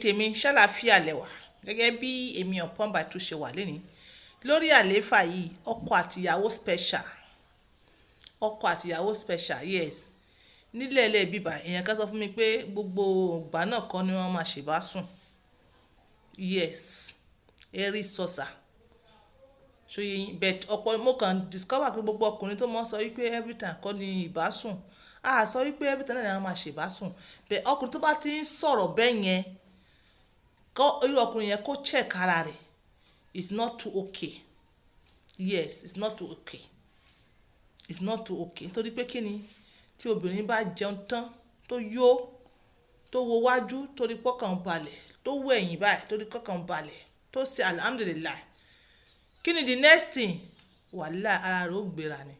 tèmi ṣàlàáfíà lẹ́wà gẹ́gẹ́ bí èmi ọ̀pọ̀n bàtú ṣe wà lẹ́ni lórí àlééfà yìí ọkọ àtìyàwó special yes nílẹ̀ ilẹ̀ bíbà èèyàn kan sọ fún mi pé gbogbo ìgbà náà kọ́ ni wọ́n máa ṣèbá sùn yes ẹ̀rí sọ̀sà ṣòye but ọ̀pọ̀ mo kàn discover pé gbogbo ọkùnrin tó mọ̀ sọ wípé every time kọ́ ni ìbásùn sọ wípé every time náà ni wọ́n máa ṣèbásùn but ọkùnrin tó bá ti ń sọ̀rọ̀ bẹ́ẹ̀ yẹn irú ọkùnrin yẹn kó check ara rẹ̀ it's not too okay yes it's not too okay it's not too okay nítorí pé kí ni tí obìnrin bá jẹun tán tó yó tó wo wájú torí pọ́kàn balẹ̀ tó wo ẹ̀yìn báyìí torí pọ́kàn balẹ̀ tó ṣe alhamdulilayi kí ni the next thing wàhálà ara rẹ̀ ó gbéra ni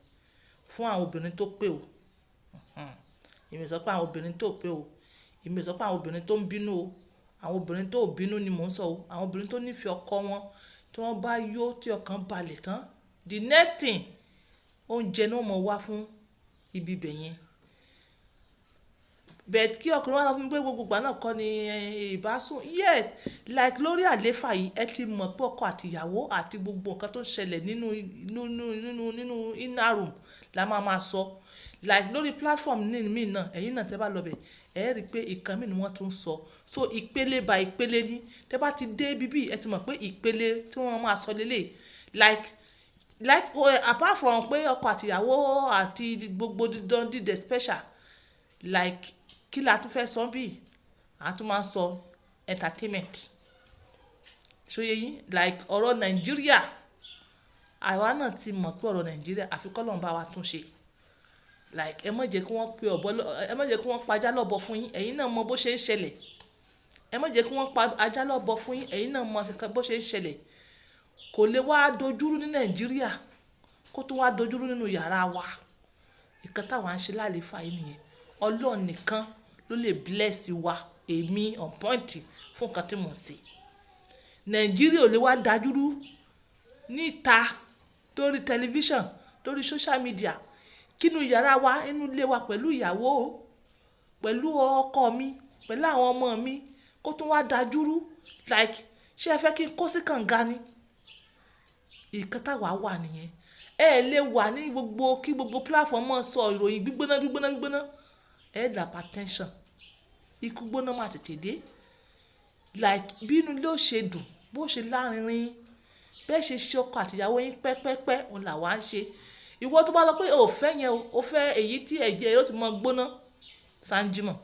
fún àwọn obìnrin tó pé o èmi sọ pé àwọn obìnrin tó pé o èmi sọ pé àwọn obìnrin tó ń bínú o àwọn obìnrin tó bínú ni mò ń sọ o àwọn obìnrin tó nífẹ̀ẹ́ ọkọ wọn tí wọ́n bá yó tí ọkàn balẹ̀ tán the next thing oúnjẹ ni wọ́n mọ̀ wá fún ibi ibẹ̀ yẹn bẹ̀t kí ọkùnrin wá sọ fún mi pé gbogbo ìgbà náà kọ́ ni ìbásùn yes like lórí àléfà yìí ẹ ti mọ̀ pé ọkọ àtìyàwó àti gbogbo nǹkan tó ń ṣẹlẹ̀ nínú inner room la máa sọ like lórí platform mi náà ẹ̀yin náà tẹ́ bá lọ bẹ̀ ẹ̀ rí i pé ìkan mi ni wọ́n tún sọ so ìpele by ìpele ní tẹ́ bá ti dé bíbí ẹ ti mọ̀ pé ìpele tí wọ́n máa sọ lélẹ̀ like apart from pé ọkọ àtìyàwó àti gbogbo dídẹ special like kí la tún fẹ́ sọ bí a tún máa sọ entertainment ṣóyè yín like ọ̀rọ̀ nàìjíríà àwa náà ti mọ̀ pé ọ̀rọ̀ nàìjíríà àfi k'Ọlọ́run bá wa tún ṣe like ẹ má jẹ́ kí wọ́n pe ẹ má jẹ́ kí wọ́n pa ajá lọ́bọ fún yín ẹ̀yin náà mọ bó ṣe ń ṣẹlẹ̀ ẹ má jẹ́ kí wọ́n pa ajá lọ́bọ fún yín ẹ̀yin náà mọ bó ṣe ń ṣẹlẹ̀ kò lè wá dojúrú ní nàìjíríà kó tún wá dojúrú nínú yàrá wa ìkan táwa ń ṣe lálefa yìí nìyẹn Ọlọ́run nìkan ló lè bless wa èmi on point fún nǹkan tí mò ń ṣe nàìjíríà ò lè wá dájúrú níta lórí tẹlifíṣàn lórí social media kínú yàrá wa inú ilé wa pẹ̀lú ìyàwó pẹ̀lú ọkọ mi pẹ̀lú àwọn ọmọ mi kó tún wá dájúrú like ṣé ẹ fẹ́ kí n kó sí kànga ni ìkan táwa wà nìyẹn ẹ lè wà ní kí gbogbo platform mọ́ sọ ìròyìn gbígbóná ẹ dà hypertension ikú gbóná máa tètè dé like bí inú ilé ó ṣe dùn bó ṣe lárinrin bẹ́ẹ̀ ṣe ọkọ àtìyàwó yín pẹ́pẹ́pẹ́ òun làwa ń ṣe ìwọ tó bá lọ pé ò fẹ́ yẹn o fẹ́ èyí tí ẹ̀jẹ̀ yóò ti mọ gbóná sanjimọ̀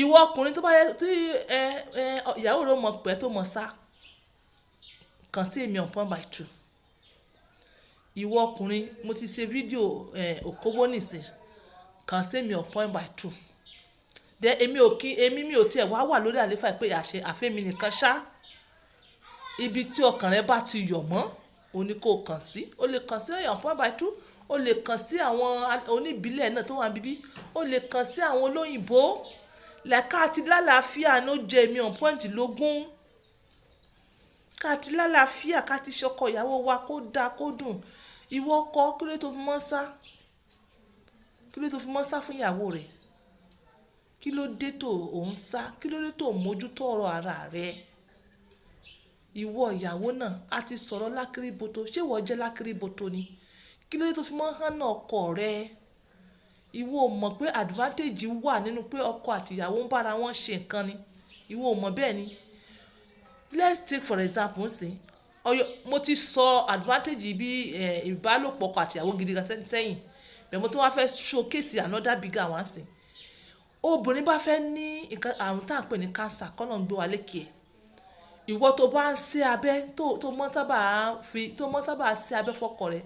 ìwọ ọkùnrin tó bá yẹ tí ìyàwó rẹ̀ mọ̀ pẹ́ tó mọ̀ sá kàn sí èmi on point by two ìwọ ọkùnrin mo ti ṣe fídíò òkòwò nìsín kàn sí èmi on point by two dẹ èmi mi ò tiẹ̀ wá wà lórí àléfà pé àfẹ́mi nìkan ṣá ibi tí ọkàn rẹ bá ti yọ̀ mọ́ òní kò kàn sí o lè kàn sí on point by two o lè kàn sí àwọn oníbílẹ̀ náà tó wà bíbí o lè kàn sí àwọn olóyìnbó lẹ́ka àti lálàáfíà ló jẹ èmi on point lógún ká ti lálàáfíà ká ti ṣọkọ ìyàwó wa kó dáa kó dùn ìwọ ọkọ kí ló tó fi mọ́ sá fún ìyàwó rẹ̀ kí ló dé tó òun sá kí ló dé tó mójútó ọ̀rọ̀ ara rẹ̀ ìwọ ìyàwó náà a ti sọ̀rọ̀ lákìrìbọ̀tò ṣé ìwọ jẹ́ lákìrìbọ̀tò ni kí ló dé tó fi mọ́ hánà ọkọ rẹ̀ ìwọ ò mọ̀ pé advantage wà nínú pé ọkọ àtìyàwó ń bára wọn ṣe nǹkan ni ìwọ ò mọ̀ bẹ́ẹ̀ ni let's take for example nsìn mo ti sọ advantage bí ìbálòpọ̀ ọkọ àtìyàwó gidi gan sẹ́yìn bẹ́ẹ̀ mo tún wá fẹ́ showcase another bigger one sìn obìnrin bá fẹ́ ní àrùn tá à ń pè ní cancer kọ́nà ń gbé wa lékè ìwọ tó bá ń ṣe abẹ́ tó mọ́ sábà ṣe abẹ́ fọ́kọ rẹ̀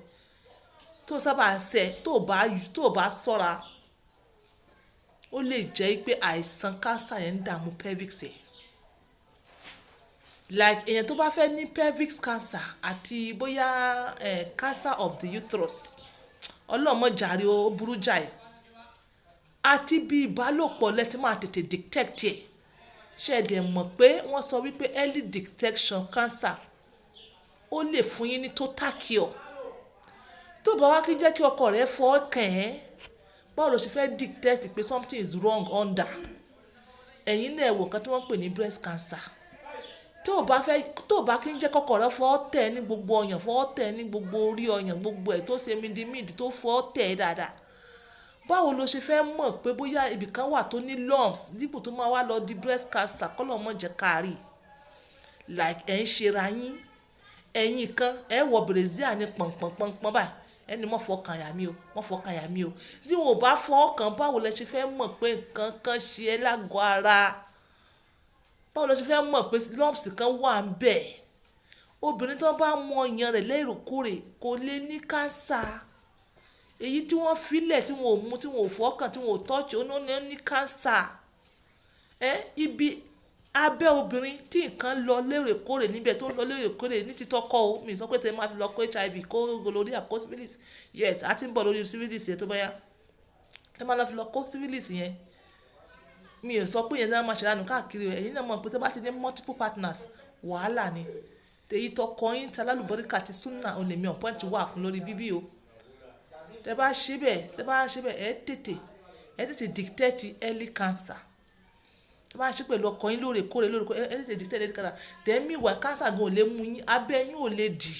tó sábà ṣe tó bá ṣọ́ra ó lè jẹ́ pé àìsàn cancer yẹn ń dààmú pelvic ẹ̀ like èèyàn tó bá fẹ́ ní pelvic cancer àti bóyá cancer of the uterus ọlọ́mọjàre ó burú jáì àti bí ìbálòpọ̀ lẹ́tí máa tètè detect ẹ̀ ṣe ẹ̀dẹ̀ mọ̀ pé wọ́n sọ wípé early detection cancer ó lè fún yín ní total cure tó bá wá kí jẹ́ kí ọkọ rẹ̀ fọ́ kàn ẹ́ báwo ló ṣe fẹ́ detect pé something is wrong under ẹ̀yin náà wò nǹkan tí wọ́n ń pè ní breast cancer. Tó o bá kí ń jẹ́ kọ́kọ́ rẹ fọ́ tẹ̀ ní gbogbo ọyàn, fọ́ tẹ̀ ní gbogbo orí ọyàn, gbogbo ẹ̀ tó ṣe mídìmídì tó fọ́ tẹ̀ dáadáa, báwo lo ṣe fẹ́ mọ̀ pé bóyá ibìkan wà tó ní lumps dípò tó máa wá lọ di breast cancer kọ́lọ̀ mọ́ jẹ́ kárí. Like ẹ̀ ń ṣera yín, ẹ̀yin kan ẹ̀ wọ brazil ní pọ̀npọ̀npọ̀npọ̀n báyìí, ẹni mọ́ fọkàn yà mí o, mọ́ fọkàn yà mí o. Tí wọn ò bá fọkàn, báwo lẹ ṣe fẹ́ mọ̀ pé nǹkan kan ṣe ẹ́ lágọ̀ọ́ ara? Báwo lẹ ṣe fẹ́ mọ̀ pé lumps kan wà ń bẹ̀? Obìnrin tó bá mú ọyàn rẹ̀ léròkúrè kò lè ní cancer. Èyí tí wọ́n filẹ̀ tí wọn ò mú, tí wọn ò fọkàn, tí wọn ò tọ́jú, ó ní cancer. Ibi abẹ́ obìnrin tí nǹkan lọ léròkúrè níbẹ̀ tó lọ léròkúrè ní títọ́kọ o, mi sọ pé tẹ máa fi lọ kó HIV, kó gonorrhea, kó syphilis. Yes, a ti ń bọ̀ lórí syphilis yẹn tó bá yá. Ẹ máa lọ fi lọ kó syphilis yẹn. Mi ò sọ pé yẹn náà máa ṣèlànà káàkiri o. Ẹ̀yin náà mọ̀ pé tẹ́ bá ti ní multiple partners, wàhálà ni. Tèyí tọkọ yín ta lálùbọ́ríkà ti súnà olè mi on point wà fún lórí bíbí o. Tẹ́ bá ṣe bẹ́ẹ̀, ẹ tètè dictate early cancer. Tẹ́ bá ṣe pẹ̀lú ọkọ yín lóòrèkóòrè, ẹ tètè dictate early cancer. Tẹ̀mí ìwà cancer gan ò lè mú yín, abẹ́ yín ò lè dì.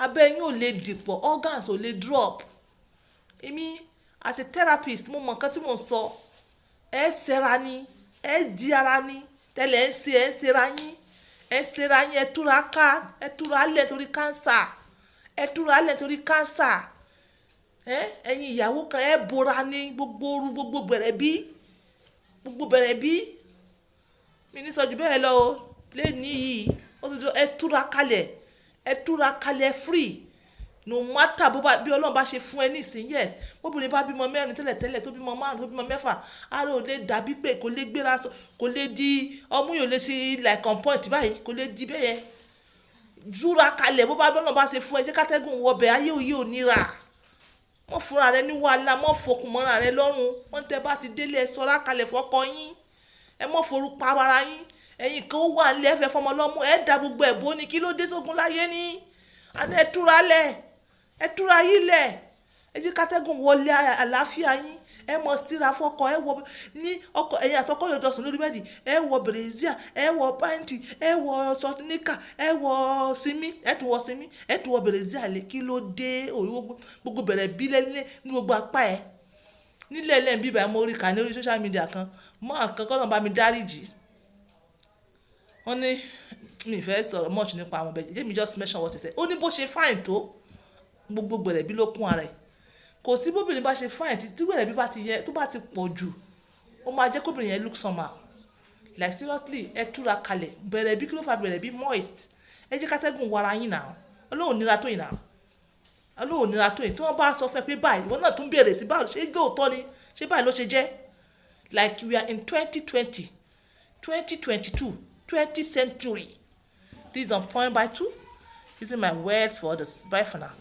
Abẹ́ yín ò lè dìpọ̀, organs ò lè drop. Èmi as a therapist mo mọ̀ nǹkan tí mò ń sọ. Ẹ ṣera ni, ẹ di ara ni, tẹ́lẹ̀ ẹ ṣera yín, ẹ túra ká, ẹ túra lẹ̀ torí cancer, ẹ túra lẹ̀ torí cancer. Ẹ̀yin ìyàwó kan ẹ bora ní gbogbo bẹ̀rẹ̀ bí, mi ní sọ jù bẹ́ẹ̀ lọ o, lè ní yìí, ẹ túra kalẹ̀ free. No matter bí Ọlọ́run bá ṣe fún ẹ nísìn, yes, bóbìnrin bá bímọ 4 tẹ́lẹ̀ tó bímọ 5 tó bímọ 6, ara ò lè dàbí pé kò lè gbéra, kò lè di ọmú yóò lè sí like on point báyìí, kò lè di bẹ́yẹn. Júra kalẹ̀ bó bá bí Ọlọ́run bá ṣe fún ẹ, jẹ́ kátẹ́gùn wọbẹ̀, ayé òye ò níra. Mọ́ fúnra rẹ ní wàhálà, mọ́ fokùn mọ́ra rẹ lọ́rùn. Wọ́n tẹ́ bá ti délé ẹ sọ́ra kalẹ̀ fọ́kọ yín, ẹ mọ́ forú pa ara yín. Ẹ̀yin kan ó wà nílé ẹ̀fẹ̀ fọmọ lọ́mú, ẹ da gbogbo ẹ̀bọ ni, kí ló dé sógun láyé ní? Àná ẹ túra lẹ̀, ẹ túra yín lẹ̀, ẹ jẹ́ kátẹ́gùn wọlé àlàáfíà yín. Ẹ mọ̀ síra fọ́kọ, ẹ wọ ní ọkọ, ẹ̀yin àtọkọ yóò jọsùn lórí bẹ́ẹ̀dì, ẹ wọ brazil, ẹ wọ pàǹtì, ẹ wọ sọtíníkà, ẹ wọ símí, ẹ tún wọ brazil lé. Kí ló dé? Gbogbo bẹ̀rẹ̀ bí lẹ́lẹ́ ní gbogbo apá ẹ̀. Nílẹ̀ lẹ́yìn bíbá mo rí kà ní orí social media kan, mọ́ àǹkan kọ́ náà bá mi dáríjì. Wọ́n ní mi fẹ́ sọ̀rọ̀ much nípa àwọn bẹ̀rẹ̀, let me just mention what he said. Ó ní bó ṣe fine tó, gbogbo bẹ̀rẹ̀ bí ló kún ara ẹ̀. Kò sí bóbìnrin bá ṣe fine tí bẹ̀rẹ̀ bí bá ti yẹ tó bá ti pọ̀ jù, ó máa jẹ́ kóbìnrin yẹn look somehow. Like seriously, ẹ túra kalẹ̀, bẹ̀rẹ̀ bí kí ló fà bẹ̀rẹ̀ bí moist. Ẹ jẹ́ kátẹ́gùn wara yín náà. Ọlọ́run nira tó yìí náà. Ọlọ́run nira tó yìí. Tí wọ́n bá sọ fún ẹ pé báyìí, ìwọ náà tún béèrè sí báyìí, ṣé lóòótọ́ ni? Ṣé báyìí ló ṣe jẹ́? Like we are in 2020, 2022, 20th century. This is on point by 2. Using my words for others. Bye for now.